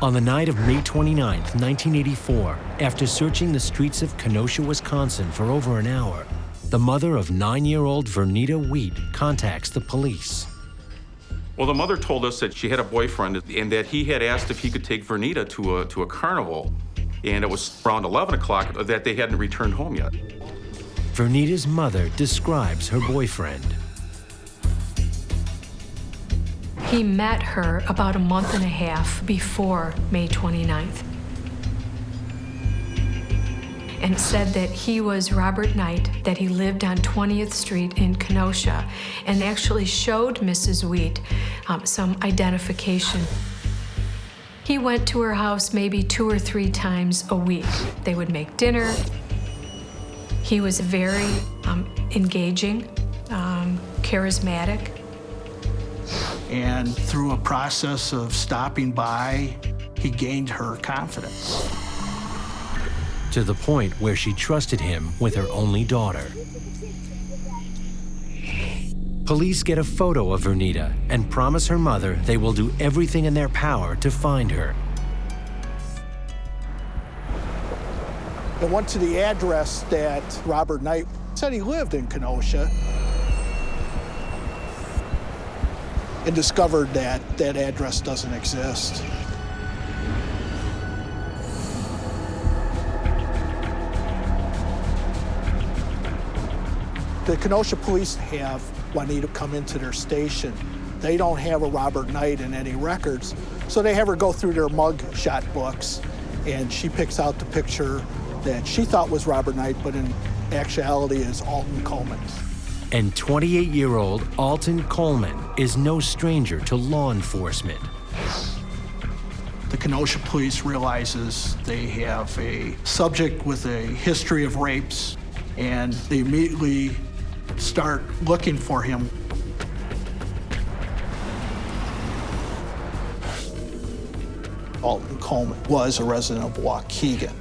On the night of May 29, 1984, after searching the streets of Kenosha, Wisconsin for over an hour, the mother of 9-year-old Vernita Wheat contacts the police. Well, the mother told us that she had a boyfriend and that he had asked if he could take Vernita to a carnival, and it was around 11 o'clock that they hadn't returned home yet. Vernita's mother describes her boyfriend. He met her about a month and a half before May 29th and said that he was Robert Knight, that he lived on 20th Street in Kenosha, and actually showed Mrs. Wheat some identification. He went to her house maybe 2 or 3 times a week. They would make dinner. He was very engaging, charismatic. And through a process of stopping by, he gained her confidence. To the point where she trusted him with her only daughter. Police get a photo of Vernita and promise her mother they will do everything in their power to find her. I went to the address that Robert Knight said he lived in Kenosha and discovered that that address doesn't exist. The Kenosha police have Juanita come into their station. They don't have a Robert Knight in any records, so they have her go through their mug shot books, and she picks out the picture that she thought was Robert Knight, but in actuality is Alton Coleman. And 28-year-old Alton Coleman is no stranger to law enforcement. The Kenosha police realizes they have a subject with a history of rapes, and they immediately start looking for him. Alton Coleman was a resident of Waukegan.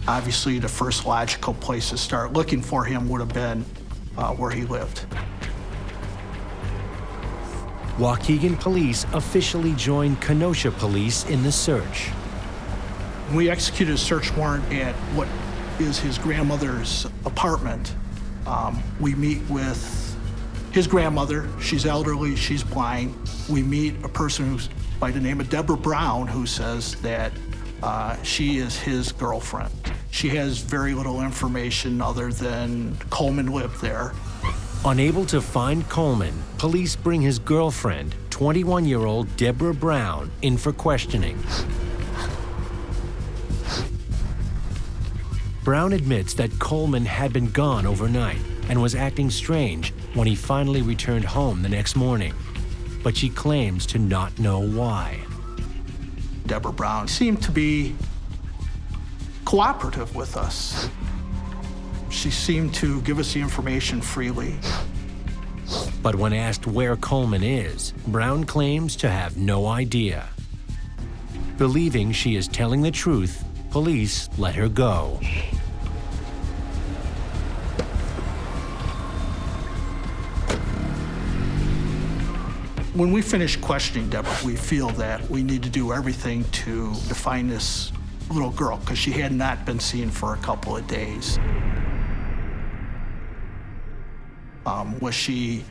Obviously, the first logical place to start looking for him would have been where he lived. Waukegan police officially joined Kenosha police in the search. We executed a search warrant at what is his grandmother's apartment. We meet with his grandmother. She's elderly, she's blind. We meet a person who's by the name of Deborah Brown, who says that she is his girlfriend. She has very little information other than Coleman lived there. Unable to find Coleman, police bring his girlfriend, 21-year-old Deborah Brown, in for questioning. Brown admits that Coleman had been gone overnight and was acting strange when he finally returned home the next morning, but she claims to not know why. Deborah Brown seemed to be cooperative with us. She seemed to give us the information freely. But when asked where Coleman is, Brown claims to have no idea. Believing she is telling the truth, police let her go. When we finish questioning Deborah, we feel that we need to do everything to find this little girl, because she had not been seen for a couple of days. Was she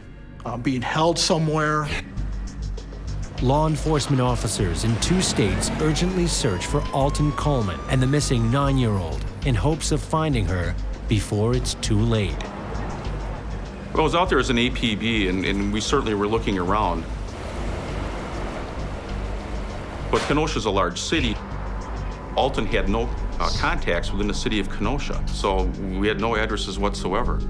being held somewhere? Law enforcement officers in 2 states urgently search for Alton Coleman and the missing 9-year-old in hopes of finding her before it's too late. Well, I was out there as an APB, and we certainly were looking around. But Kenosha's a large city. Alton had no contacts within the city of Kenosha, so we had no addresses whatsoever.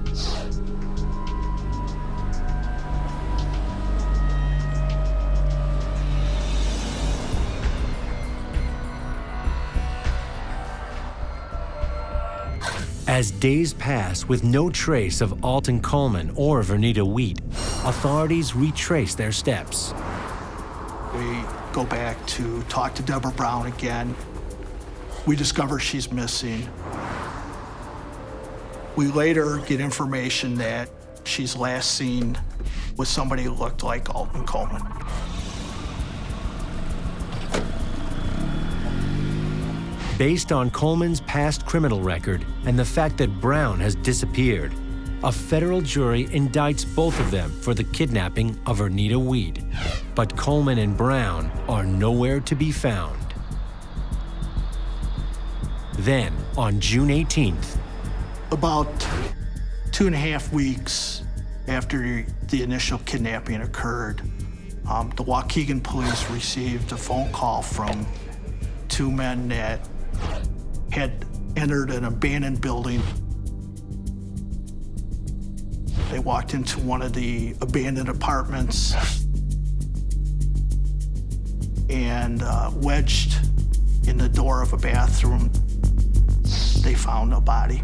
As days pass with no trace of Alton Coleman or Vernita Wheat, authorities retrace their steps. We go back to talk to Deborah Brown again. We discover she's missing. We later get information that she's last seen with somebody who looked like Alton Coleman. Based on Coleman's past criminal record and the fact that Brown has disappeared, a federal jury indicts both of them for the kidnapping of Vernita Wheat. But Coleman and Brown are nowhere to be found. Then, on June 18th, About 2.5 weeks after the initial kidnapping occurred, the Waukegan police received a phone call from two men that had entered an abandoned building. They walked into one of the abandoned apartments and wedged in the door of a bathroom, they found a body.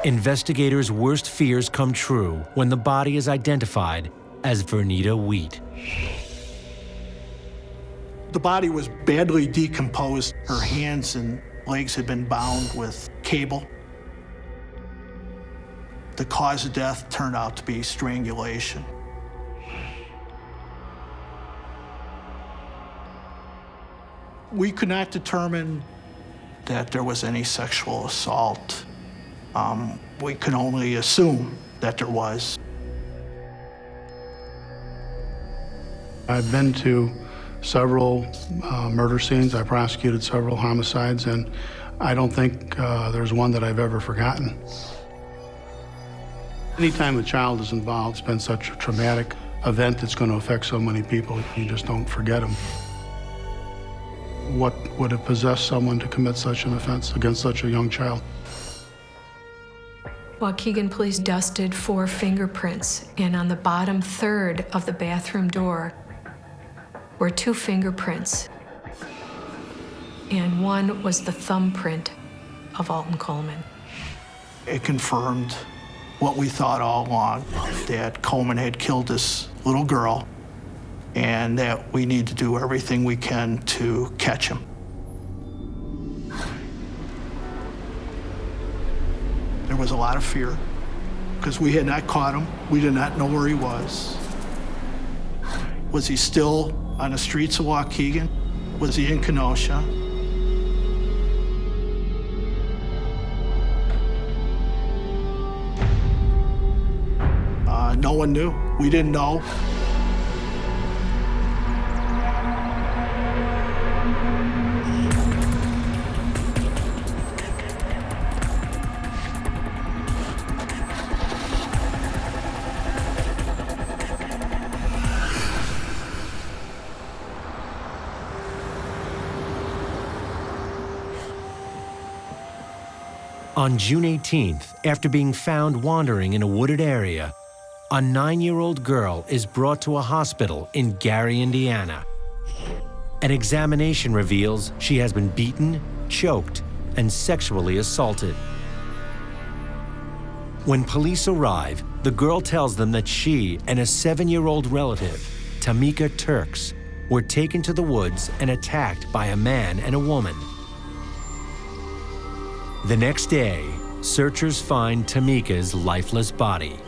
investigators' worst fears come true when the body is identified as Vernita Wheat. The body was badly decomposed. Her hands and legs had been bound with cable. The cause of death turned out to be strangulation. We could not determine that there was any sexual assault. We could only assume that there was. I've been to several murder scenes. I prosecuted several homicides, and I don't think there's one that I've ever forgotten. Anytime a child is involved, it's been such a traumatic event that's going to affect so many people, you just don't forget them. What would have possessed someone to commit such an offense against such a young child? Waukegan police dusted 4 fingerprints, and on the bottom third of the bathroom door were 2 fingerprints, and one was the thumbprint of Alton Coleman. It confirmed what we thought all along, that Coleman had killed this little girl and that we need to do everything we can to catch him. There was a lot of fear because we had not caught him. We did not know where he was. Was he still on the streets of Waukegan? Was he in Kenosha? No one knew. We didn't know. On June 18th, after being found wandering in a wooded area, a 9-year-old girl is brought to a hospital in Gary, Indiana. An examination reveals she has been beaten, choked, and sexually assaulted. When police arrive, the girl tells them that she and a 7-year-old relative, Tamika Turks, were taken to the woods and attacked by a man and a woman. The next day, searchers find Tamika's lifeless body.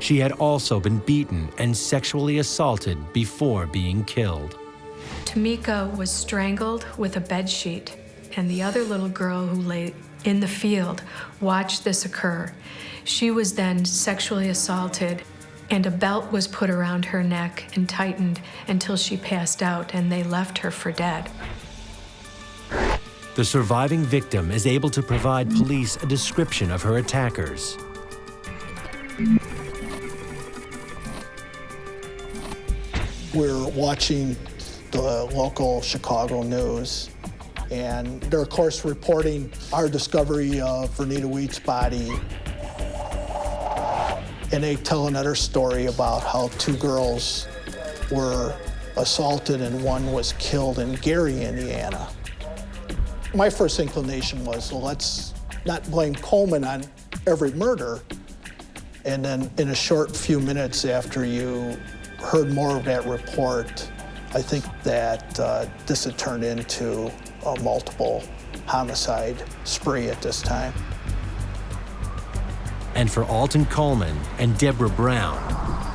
She had also been beaten and sexually assaulted before being killed. Tamika was strangled with a bedsheet, and the other little girl who lay in the field watched this occur. She was then sexually assaulted, and a belt was put around her neck and tightened until she passed out, and they left her for dead. The surviving victim is able to provide police a description of her attackers. We're watching the local Chicago news, and they're, of course, reporting our discovery of Vernita Wheat's body. And they tell another story about how 2 girls were assaulted and one was killed in Gary, Indiana. My first inclination was, well, let's not blame Coleman on every murder. And then in a short few minutes after you heard more of that report, I think that this had turned into a multiple homicide spree at this time. And for Alton Coleman and Deborah Brown,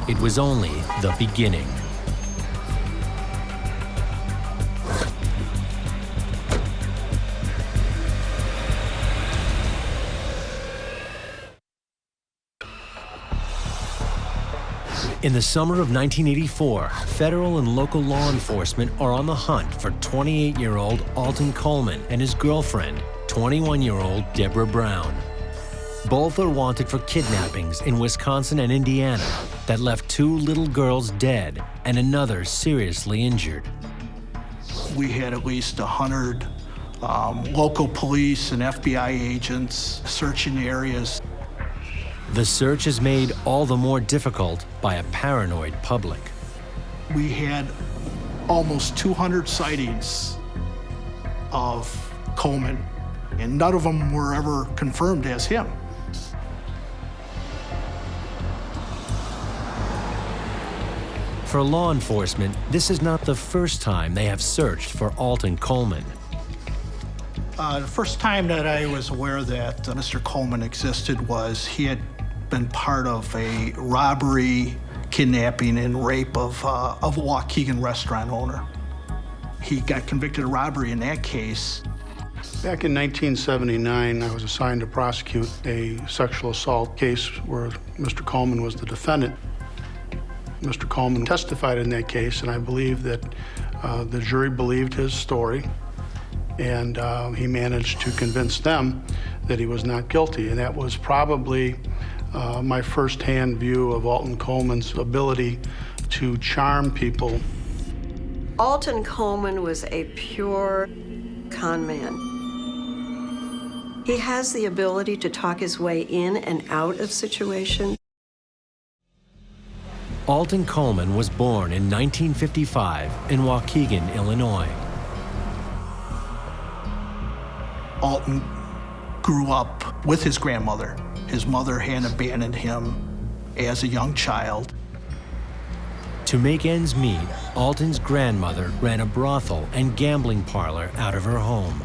it was only the beginning. In the summer of 1984, federal and local law enforcement are on the hunt for 28-year-old Alton Coleman and his girlfriend, 21-year-old Deborah Brown. Both are wanted for kidnappings in Wisconsin and Indiana that left 2 little girls dead and another seriously injured. We had at least 100 local police and FBI agents searching the areas. The search is made all the more difficult by a paranoid public. We had almost 200 sightings of Coleman, and none of them were ever confirmed as him. For law enforcement, this is not the first time they have searched for Alton Coleman. The first time that I was aware that Mr. Coleman existed was he had been part of a robbery, kidnapping, and rape of a Waukegan restaurant owner. He got convicted of robbery in that case. Back in 1979, I was assigned to prosecute a sexual assault case where Mr. Coleman was the defendant. Mr. Coleman testified in that case, and I believe that the jury believed his story, and he managed to convince them that he was not guilty. And that was probably my first-hand view of Alton Coleman's ability to charm people. Alton Coleman was a pure con man. He has the ability to talk his way in and out of situations. Alton Coleman was born in 1955 in Waukegan, Illinois. Alton grew up with his grandmother. His mother had abandoned him as a young child. To make ends meet, Alton's grandmother ran a brothel and gambling parlor out of her home.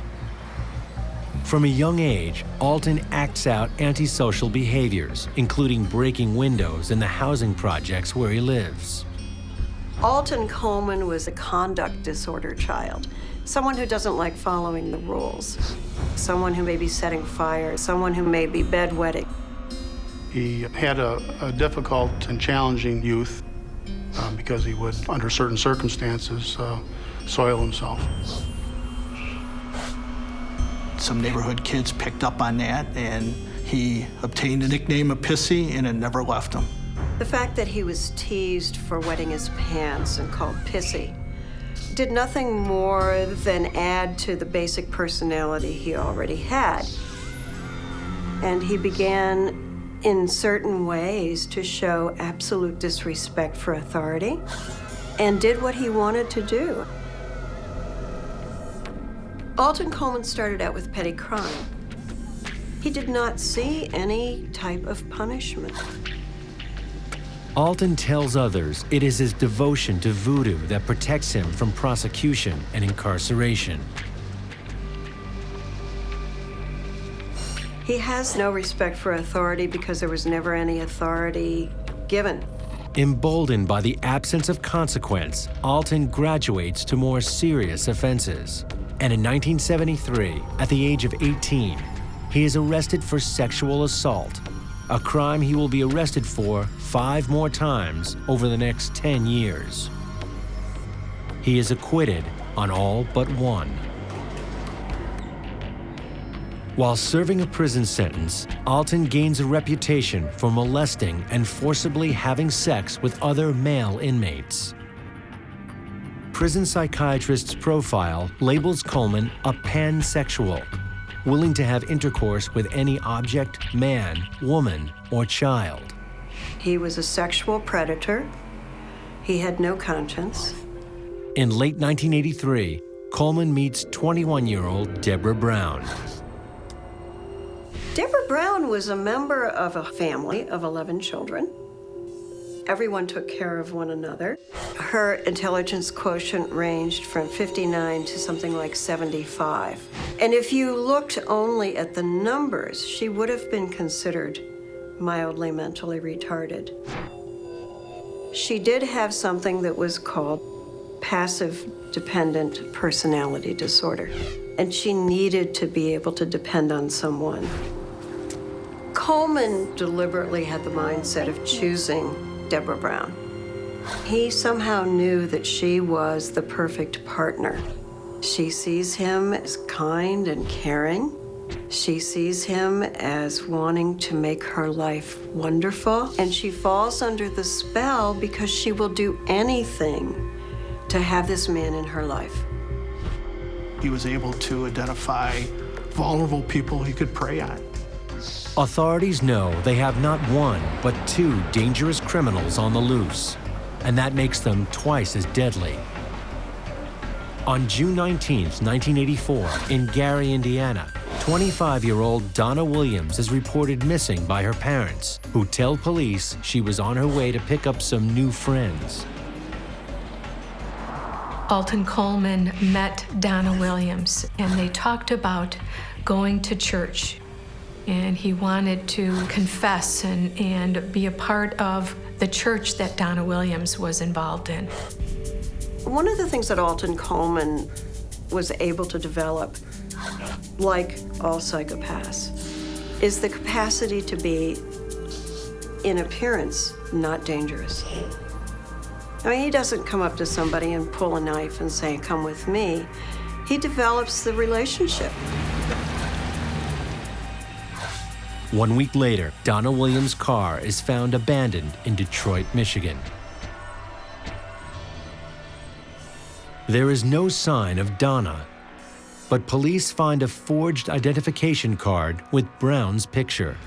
From a young age, Alton acts out antisocial behaviors, including breaking windows in the housing projects where he lives. Alton Coleman was a conduct disorder child, someone who doesn't like following the rules, someone who may be setting fires, someone who may be bedwetting. He had a difficult and challenging youth because he would, under certain circumstances, soil himself. Some neighborhood kids picked up on that, and he obtained the nickname of Pissy, and it never left him. The fact that he was teased for wetting his pants and called Pissy did nothing more than add to the basic personality he already had. And he began, in certain ways, to show absolute disrespect for authority and did what he wanted to do. Alton Coleman started out with petty crime. He did not see any type of punishment. Alton tells others it is his devotion to voodoo that protects him from prosecution and incarceration. He has no respect for authority because there was never any authority given. Emboldened by the absence of consequence, Alton graduates to more serious offenses. And in 1973, at the age of 18, he is arrested for sexual assault, a crime he will be arrested for 5 more times over the next 10 years. He is acquitted on all but one. While serving a prison sentence, Alton gains a reputation for molesting and forcibly having sex with other male inmates. Prison psychiatrist's profile labels Coleman a pansexual, willing to have intercourse with any object, man, woman, or child. He was a sexual predator. He had no conscience. In late 1983, Coleman meets 21-year-old Deborah Brown. Deborah Brown was a member of a family of 11 children. Everyone took care of one another. Her intelligence quotient ranged from 59 to something like 75. And if you looked only at the numbers, she would have been considered mildly mentally retarded. She did have something that was called passive dependent personality disorder, and she needed to be able to depend on someone. Coleman deliberately had the mindset of choosing Deborah Brown. He somehow knew that she was the perfect partner. She sees him as kind and caring. She sees him as wanting to make her life wonderful, and she falls under the spell because she will do anything to have this man in her life. He was able to identify vulnerable people he could prey on. Authorities know they have not one, but two dangerous criminals on the loose, and that makes them twice as deadly. On June 19, 1984, in Gary, Indiana, 25-year-old Donna Williams is reported missing by her parents, who tell police she was on her way to pick up some new friends. Alton Coleman met Donna Williams, and they talked about going to church. And he wanted to confess and be a part of the church that Donna Williams was involved in. One of the things that Alton Coleman was able to develop, like all psychopaths, is the capacity to be, in appearance, not dangerous. I mean, he doesn't come up to somebody and pull a knife and say, "Come with me." He develops the relationship. 1 week later, Donna Williams' car is found abandoned in Detroit, Michigan. There is no sign of Donna, but police find a forged identification card with Brown's picture.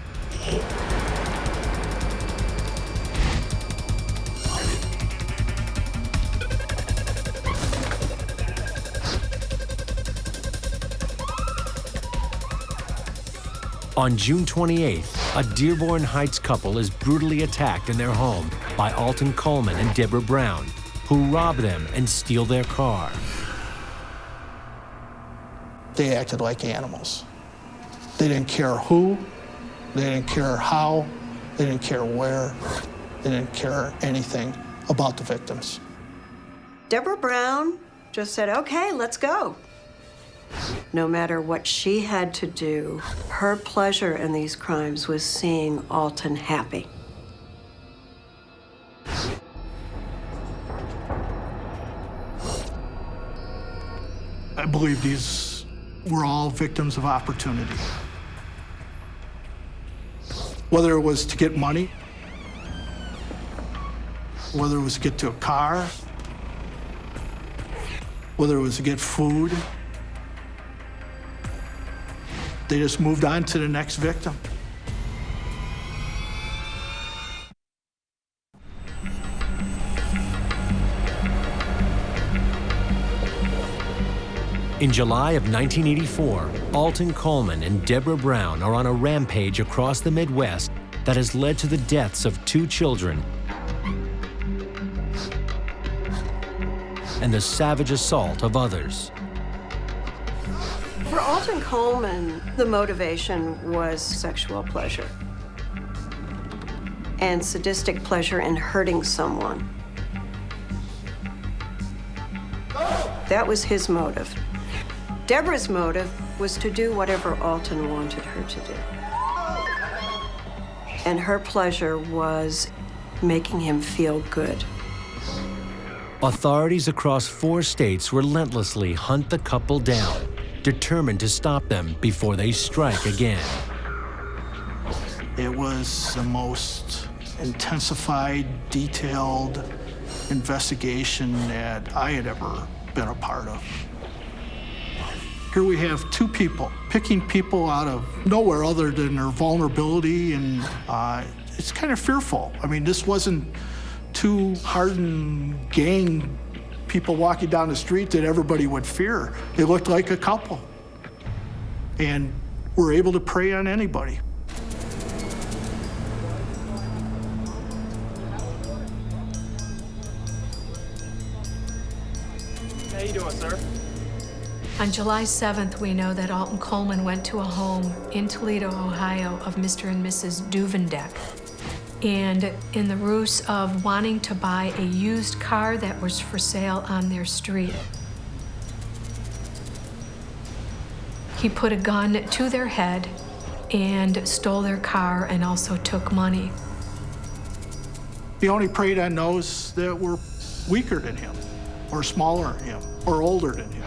On June 28th, a Dearborn Heights couple is brutally attacked in their home by Alton Coleman and Deborah Brown, who rob them and steal their car. They acted like animals. They didn't care who, they didn't care how, they didn't care where, they didn't care anything about the victims. Deborah Brown just said, "Okay, let's go." No matter what she had to do, her pleasure in these crimes was seeing Alton happy. I believe these were all victims of opportunity. Whether it was to get money, whether it was to get to a car, whether it was to get food, they just moved on to the next victim. In July of 1984, Alton Coleman and Deborah Brown are on a rampage across the Midwest that has led to the deaths of 2 children and the savage assault of others. For Alton Coleman, the motivation was sexual pleasure and sadistic pleasure in hurting someone. That was his motive. Deborah's motive was to do whatever Alton wanted her to do. And her pleasure was making him feel good. Authorities across 4 states relentlessly hunt the couple down, determined to stop them before they strike again. It was the most intensified, detailed investigation that I had ever been a part of. Here we have 2 people picking people out of nowhere other than their vulnerability, and it's kind of fearful. I mean, this wasn't 2 hardened gang people walking down the street that everybody would fear. They looked like a couple, and were able to prey on anybody. How you doing, sir? On July 7th, we know that Alton Coleman went to a home in Toledo, Ohio, of Mr. and Mrs. Duvendeck. And in the ruse of wanting to buy a used car that was for sale on their street, he put a gun to their head and stole their car and also took money. He only preyed on those that were weaker than him, or smaller than him, or older than him.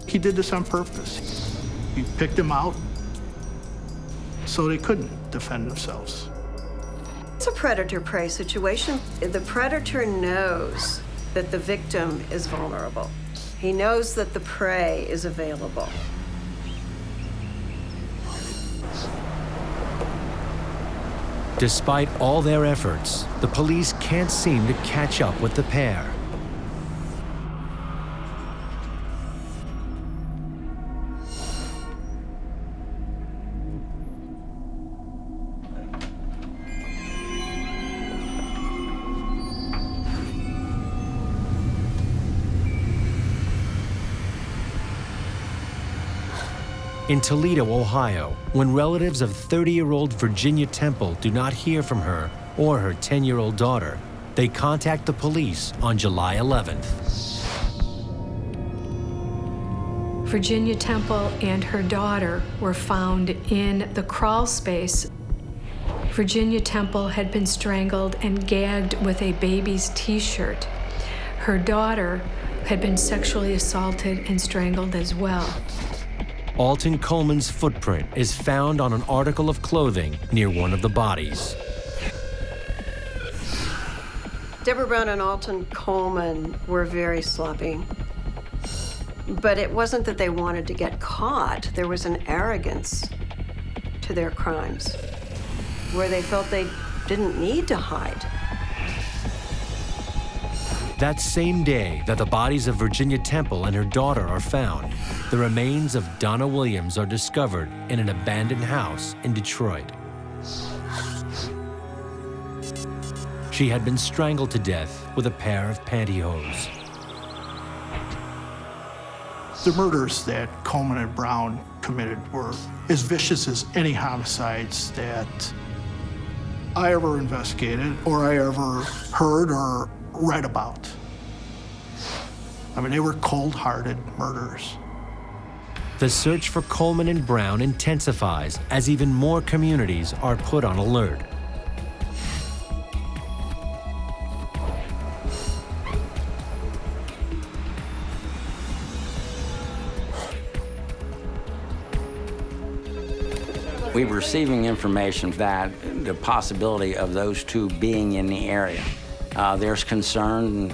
He did this on purpose. He picked them out so they couldn't defend themselves. It's a predator-prey situation. The predator knows that the victim is vulnerable. He knows that the prey is available. Despite all their efforts, the police can't seem to catch up with the pair. In Toledo, Ohio, when relatives of 30-year-old Virginia Temple do not hear from her or her 10-year-old daughter, they contact the police on July 11th. Virginia Temple and her daughter were found in the crawl space. Virginia Temple had been strangled and gagged with a baby's t-shirt. Her daughter had been sexually assaulted and strangled as well. Alton Coleman's footprint is found on an article of clothing near one of the bodies. Deborah Brown and Alton Coleman were very sloppy. But it wasn't that they wanted to get caught. There was an arrogance to their crimes where they felt they didn't need to hide. That same day that the bodies of Virginia Temple and her daughter are found, the remains of Donna Williams are discovered in an abandoned house in Detroit. She had been strangled to death with a pair of pantyhose. The murders that Coleman and Brown committed were as vicious as any homicides that I ever investigated or I ever heard or read about. I mean, they were cold-hearted murders. The search for Coleman and Brown intensifies as even more communities are put on alert. We were receiving information that the possibility of those two being in the area. There's concern.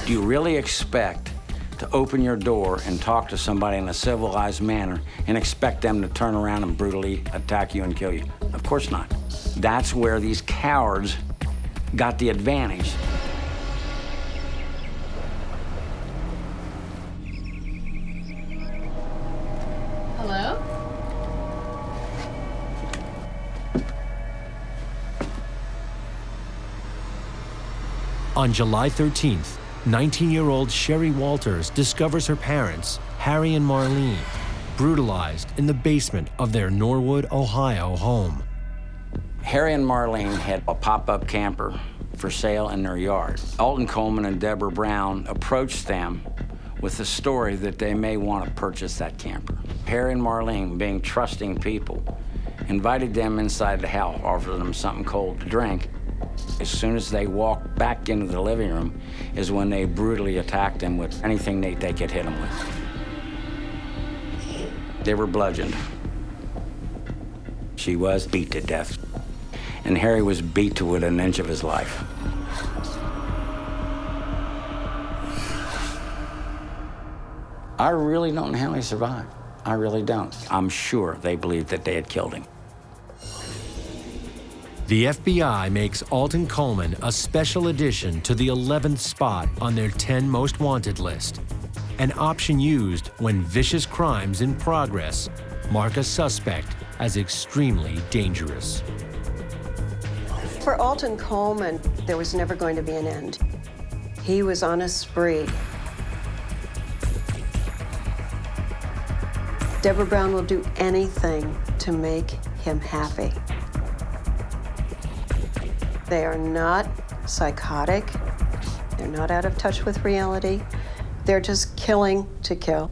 Do you really expect to open your door and talk to somebody in a civilized manner and expect them to turn around and brutally attack you and kill you? Of course not. That's where these cowards got the advantage. Hello? On July 13th, 19-year-old Sherry Walters discovers her parents, Harry and Marlene, brutalized in the basement of their Norwood, Ohio home. Harry and Marlene had a pop-up camper for sale in their yard. Alton Coleman and Deborah Brown approached them with the story that they may want to purchase that camper. Harry and Marlene, being trusting people, invited them inside the house, offered them something cold to drink. As soon as they walked back into the living room is when they brutally attacked them with anything they could hit them with. They were bludgeoned. She was beat to death. And Harry was beat to within an inch of his life. I really don't know how he survived. I really don't. I'm sure they believed that they had killed him. The FBI makes Alton Coleman a special addition to the 11th spot on their 10 most wanted list, an option used when vicious crimes in progress mark a suspect as extremely dangerous. For Alton Coleman, there was never going to be an end. He was on a spree. Deborah Brown will do anything to make him happy. They are not psychotic. They're not out of touch with reality. They're just killing to kill.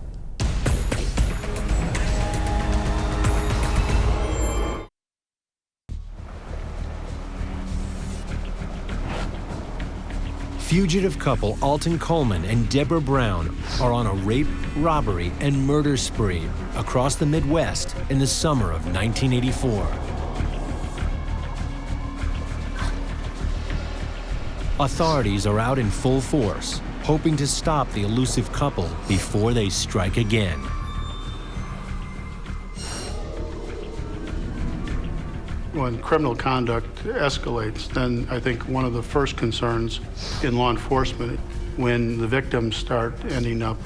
Fugitive couple Alton Coleman and Deborah Brown are on a rape, robbery, and murder spree across the Midwest in the summer of 1984. Authorities are out in full force, hoping to stop the elusive couple before they strike again. When criminal conduct escalates, then I think one of the first concerns in law enforcement, when the victims start ending up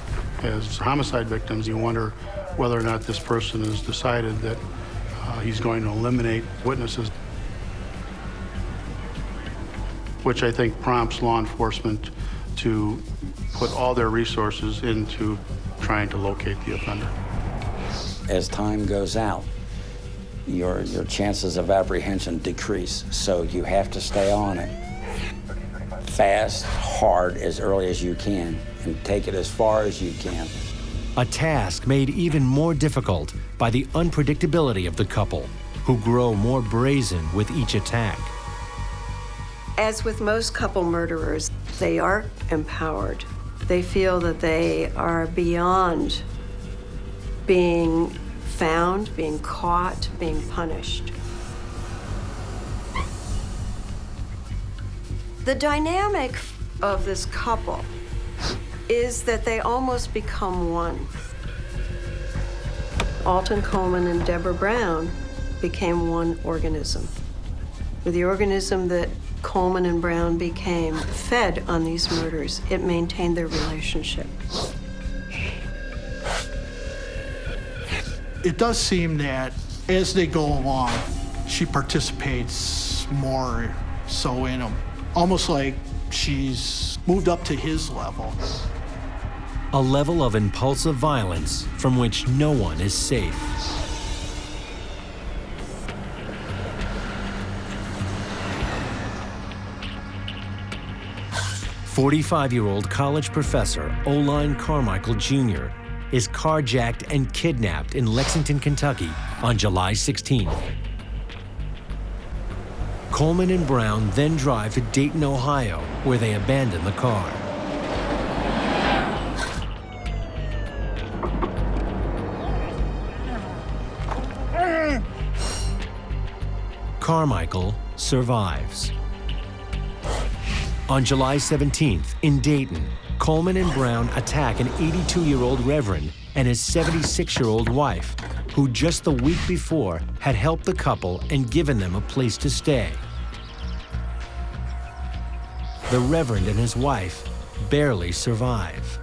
as homicide victims, you wonder whether or not this person has decided that he's going to eliminate witnesses, which I think prompts law enforcement to put all their resources into trying to locate the offender. As time goes out, your chances of apprehension decrease, so you have to stay on it fast, hard, as early as you can, and take it as far as you can. A task made even more difficult by the unpredictability of the couple, who grow more brazen with each attack. As with most couple murderers, they are empowered. They feel that they are beyond being found, being caught, being punished. The dynamic of this couple is that they almost become one. Alton Coleman and Deborah Brown became one organism. The organism that Coleman and Brown became fed on these murders. It maintained their relationship. It does seem that as they go along, she participates more so in them, almost like she's moved up to his level. A level of impulsive violence from which no one is safe. "45-year-old college professor Oline Carmichael Jr. is carjacked and kidnapped in Lexington, Kentucky on July 16th. Coleman and Brown then drive to Dayton, Ohio, where they abandon the car. Carmichael survives. On July 17th, in Dayton, Coleman and Brown attack an 82-year-old reverend and his 76-year-old wife, who just the week before had helped the couple and given them a place to stay. The reverend and his wife barely survive.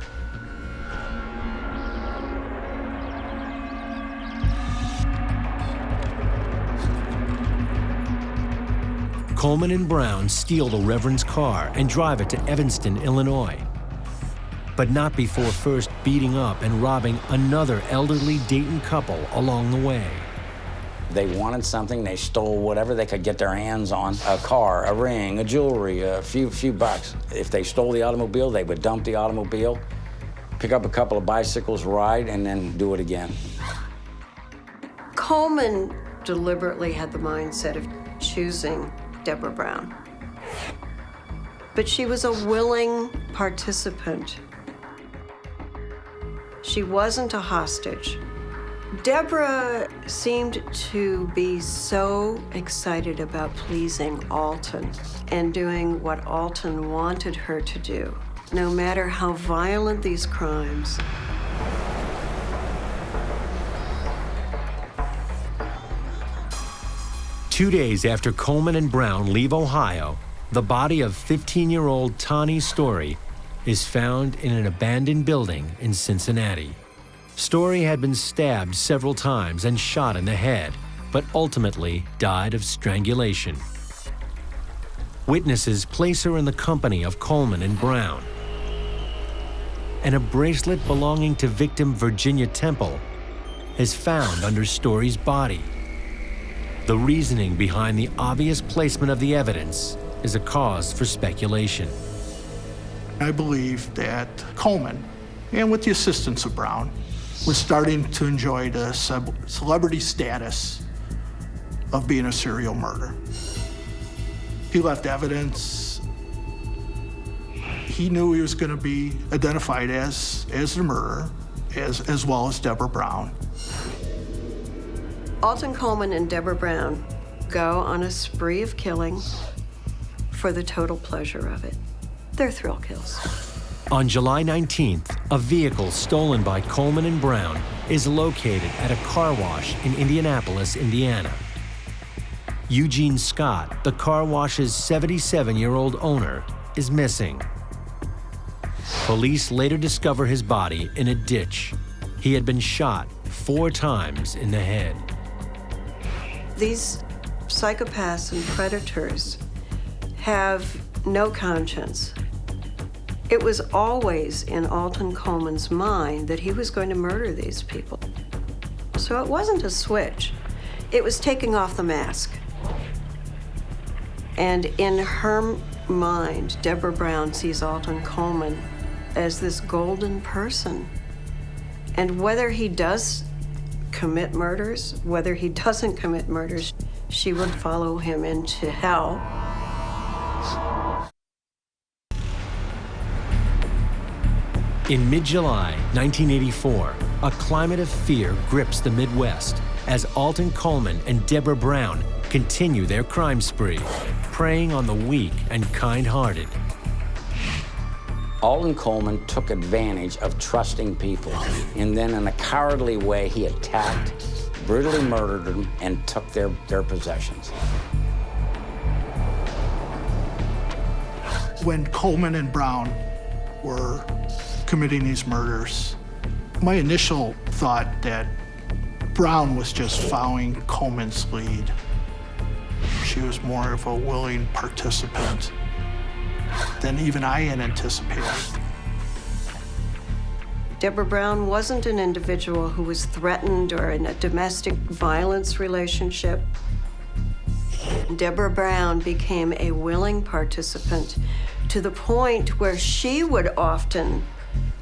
Coleman and Brown steal the reverend's car and drive it to Evanston, Illinois, but not before first beating up and robbing another elderly Dayton couple along the way. They wanted something, they stole whatever they could get their hands on, a car, a ring, a jewelry, a few bucks. If they stole the automobile, they would dump the automobile, pick up a couple of bicycles, ride, and then do it again. Coleman deliberately had the mindset of choosing Deborah Brown. But she was a willing participant. She wasn't a hostage. Deborah seemed to be so excited about pleasing Alton and doing what Alton wanted her to do, no matter how violent these crimes. Two days after Coleman and Brown leave Ohio, the body of 15-year-old Tawny Story is found in an abandoned building in Cincinnati. Story had been stabbed several times and shot in the head, but ultimately died of strangulation. Witnesses place her in the company of Coleman and Brown. And a bracelet belonging to victim Virginia Temple is found under Story's body. The reasoning behind the obvious placement of the evidence is a cause for speculation. I believe that Coleman, and with the assistance of Brown, was starting to enjoy the celebrity status of being a serial murderer. He left evidence He knew he was going to be identified as the murderer, as well as Deborah Brown. Alton Coleman and Deborah Brown go on a spree of killing for the total pleasure of it. They're thrill kills. On July 19th, a vehicle stolen by Coleman and Brown is located at a car wash in Indianapolis, Indiana. Eugene Scott, the car wash's 77-year-old owner, is missing. Police later discover his body in a ditch. He had been shot 4 times in the head. These psychopaths and predators have no conscience. It was always in Alton Coleman's mind that he was going to murder these people. So it wasn't a switch. It was taking off the mask. And in her mind, Deborah Brown sees Alton Coleman as this golden person. And whether he does commit murders, whether he doesn't commit murders, she would follow him into hell. In mid-July 1984, a climate of fear grips the Midwest as Alton Coleman and Deborah Brown continue their crime spree, preying on the weak and kind-hearted. Alton Coleman took advantage of trusting people, and then in a cowardly way, he attacked, brutally murdered them, and took their possessions. When Coleman and Brown were committing these murders, my initial thought that Brown was just following Coleman's lead. She was more of a willing participant than even I had anticipated. Deborah Brown wasn't an individual who was threatened or in a domestic violence relationship. Deborah Brown became a willing participant to the point where she would often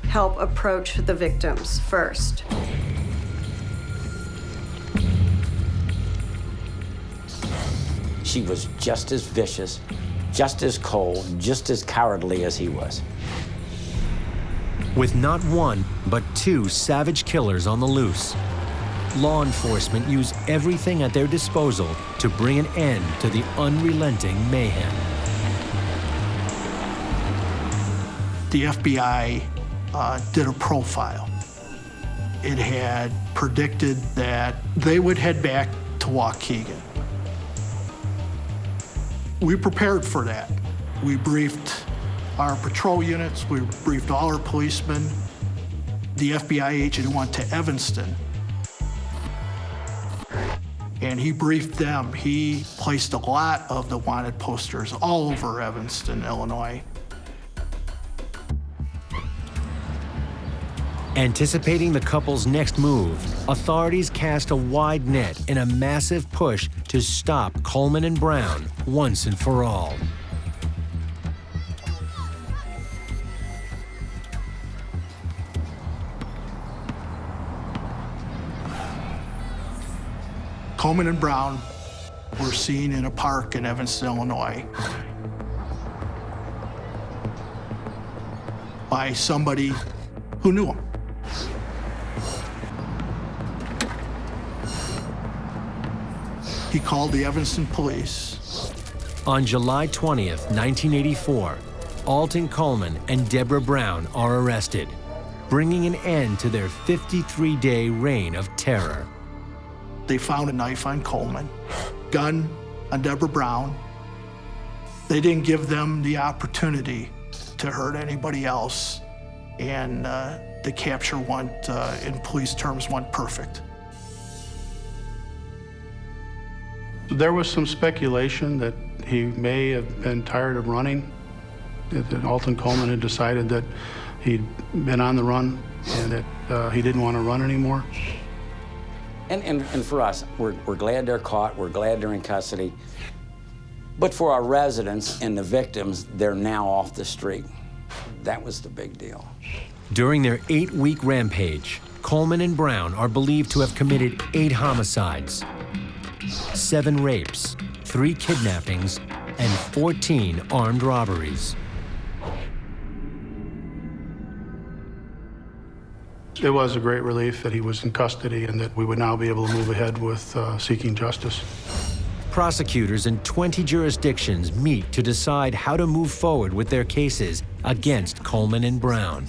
help approach the victims first. She was just as vicious, just as cold, just as cowardly as he was. With not one, but 2 savage killers on the loose, law enforcement used everything at their disposal to bring an end to the unrelenting mayhem. The FBI did a profile. It had predicted that they would head back to Waukegan. We prepared for that. We briefed our patrol units, we briefed all our policemen. The FBI agent went to Evanston, and he briefed them. He placed a lot of the wanted posters all over Evanston, Illinois. Anticipating the couple's next move, authorities cast a wide net in a massive push to stop Coleman and Brown once and for all. Coleman and Brown were seen in a park in Evanston, Illinois, by somebody who knew them. He called the Evanston police. On July 20th, 1984, Alton Coleman and Deborah Brown are arrested, bringing an end to their 53-day reign of terror. They found a knife on Coleman, gun on Deborah Brown. They didn't give them the opportunity to hurt anybody else, and the capture went, in police terms, went perfect. There was some speculation that he may have been tired of running, that Alton Coleman had decided that he'd been on the run and that he didn't want to run anymore. And for us, we're glad they're caught, we're glad they're in custody. But for our residents and the victims, they're now off the street. That was the big deal. During their 8-week rampage, Coleman and Brown are believed to have committed 8 homicides, 7 rapes, 3 kidnappings, and 14 armed robberies. It was a great relief that he was in custody and that we would now be able to move ahead with seeking justice. Prosecutors in 20 jurisdictions meet to decide how to move forward with their cases against Coleman and Brown.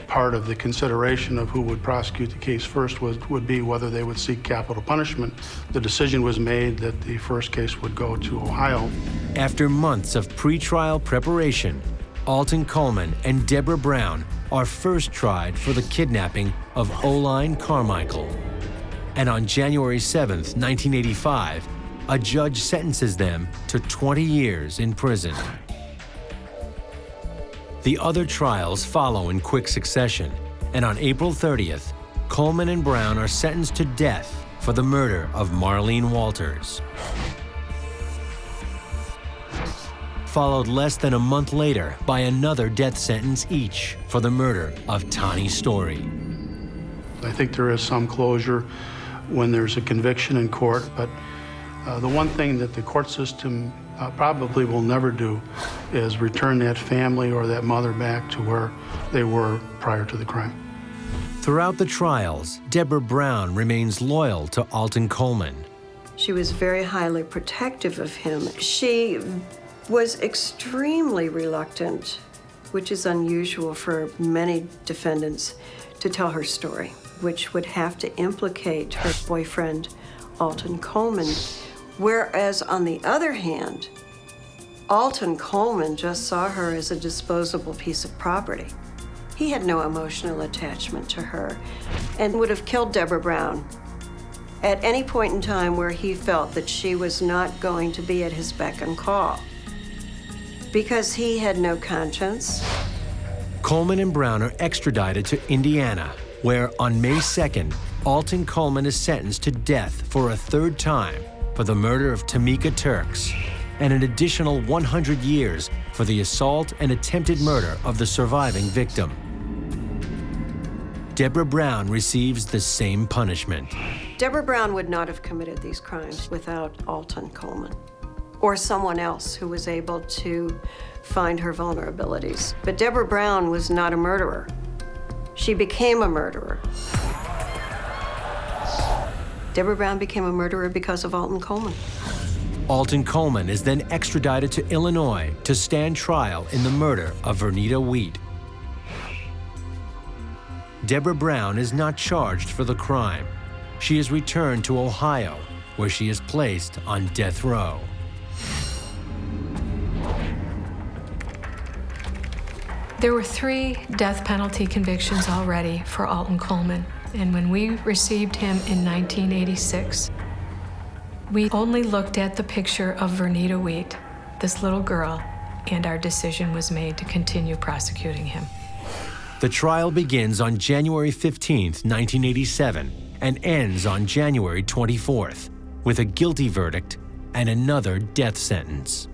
Part of the consideration of who would prosecute the case first would be whether they would seek capital punishment. The decision was made that the first case would go to Ohio. After months of pretrial preparation, Alton Coleman and Deborah Brown are first tried for the kidnapping of Oline Carmichael. And on January 7th, 1985, a judge sentences them to 20 years in prison. The other trials follow in quick succession, and on April 30th, Coleman and Brown are sentenced to death for the murder of Marlene Walters. Followed less than a month later by another death sentence each for the murder of Tani Story. I think there is some closure when there's a conviction in court, but the one thing that the court system probably will never do is return that family or that mother back to where they were prior to the crime. Throughout the trials, Deborah Brown remains loyal to Alton Coleman. She was very highly protective of him. She was extremely reluctant, which is unusual for many defendants, to tell her story, which would have to implicate her boyfriend, Alton Coleman. Whereas, on the other hand, Alton Coleman just saw her as a disposable piece of property. He had no emotional attachment to her and would have killed Deborah Brown at any point in time where he felt that she was not going to be at his beck and call, because he had no conscience. Coleman and Brown are extradited to Indiana, where on May 2nd, Alton Coleman is sentenced to death for a third time for the murder of Tamika Turks, and an additional 100 years for the assault and attempted murder of the surviving victim. Deborah Brown receives the same punishment. Deborah Brown would not have committed these crimes without Alton Coleman or someone else who was able to find her vulnerabilities. But Deborah Brown was not a murderer. She became a murderer. Deborah Brown became a murderer because of Alton Coleman. Alton Coleman is then extradited to Illinois to stand trial in the murder of Vernita Wheat. Deborah Brown is not charged for the crime. She is returned to Ohio, where she is placed on death row. There were 3 death penalty convictions already for Alton Coleman, and when we received him in 1986, we only looked at the picture of Vernita Wheat, this little girl, and our decision was made to continue prosecuting him. The trial begins on January 15th, 1987, and ends on January 24th, with a guilty verdict and another death sentence.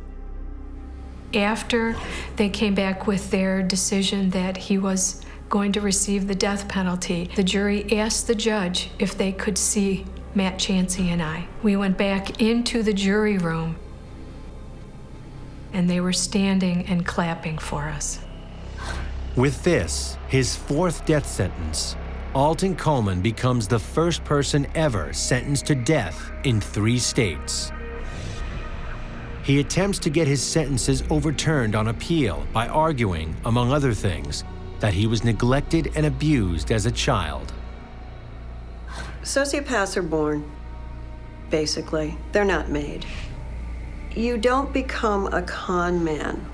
After they came back with their decision that he was going to receive the death penalty, the jury asked the judge if they could see Matt Chansey and I. We went back into the jury room, and they were standing and clapping for us. With this, his 4th death sentence, Alton Coleman becomes the first person ever sentenced to death in 3 states. He attempts to get his sentences overturned on appeal by arguing, among other things, that he was neglected and abused as a child. Sociopaths are born, basically. They're not made. You don't become a con man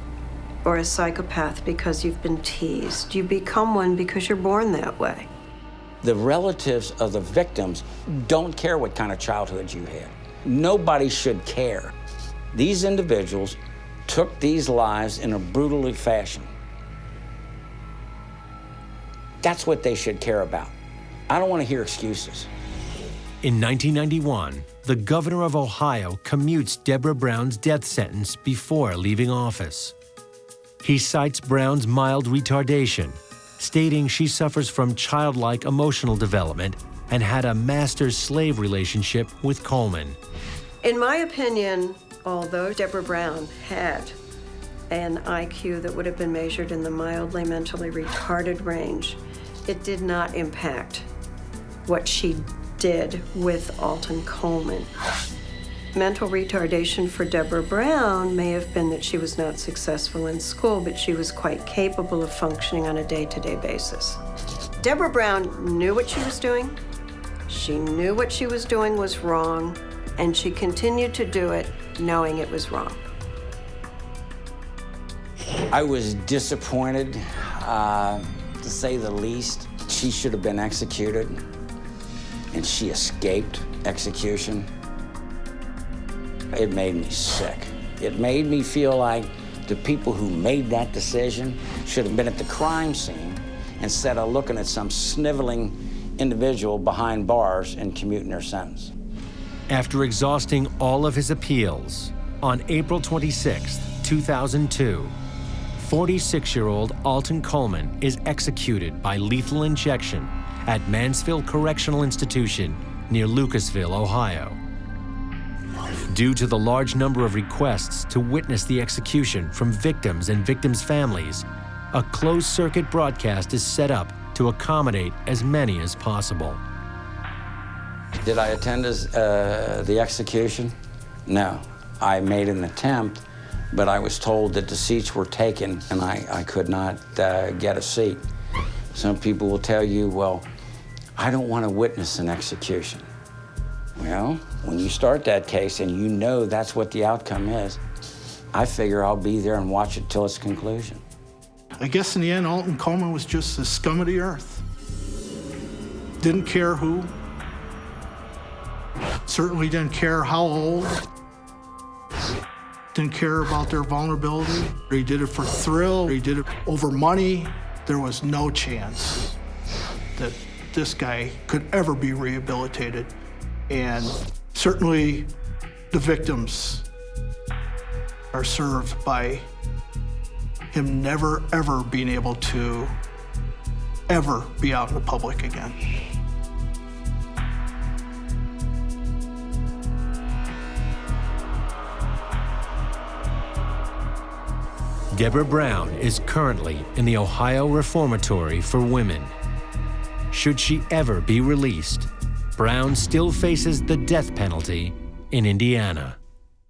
or a psychopath because you've been teased. You become one because you're born that way. The relatives of the victims don't care what kind of childhood you had. Nobody should care. These individuals took these lives in a brutal fashion. That's what they should care about. I don't want to hear excuses. In 1991, the governor of Ohio commutes Deborah Brown's death sentence before leaving office. He cites Brown's mild retardation, stating she suffers from childlike emotional development and had a master-slave relationship with Coleman. In my opinion, although Deborah Brown had an IQ that would have been measured in the mildly mentally retarded range, it did not impact what she did with Alton Coleman. Mental retardation for Deborah Brown may have been that she was not successful in school, but she was quite capable of functioning on a day-to-day basis. Deborah Brown knew what she was doing. She knew what she was doing was wrong, and she continued to do it knowing it was wrong. I was disappointed, to say the least. She should have been executed, and she escaped execution. It made me sick. It made me feel like the people who made that decision should have been at the crime scene instead of looking at some sniveling individual behind bars and commuting their sentence. After exhausting all of his appeals, on April 26, 2002, 46-year-old Alton Coleman is executed by lethal injection at Mansfield Correctional Institution near Lucasville, Ohio. Due to the large number of requests to witness the execution from victims and victims' families, a closed-circuit broadcast is set up to accommodate as many as possible. Did I attend the execution? No. I made an attempt, but I was told that the seats were taken and I could not get a seat. Some people will tell you, well, I don't want to witness an execution. Well, when you start that case and you know that's what the outcome is, I figure I'll be there and watch it till its conclusion. I guess in the end, Alton Coleman was just the scum of the earth. Didn't care who. Certainly didn't care how old. Didn't care about their vulnerability. He did it for thrill. He did it over money. There was no chance that this guy could ever be rehabilitated. And certainly the victims are served by him never, ever being able to ever be out in the public again. Deborah Brown is currently in the Ohio Reformatory for Women. Should she ever be released, Brown still faces the death penalty in Indiana.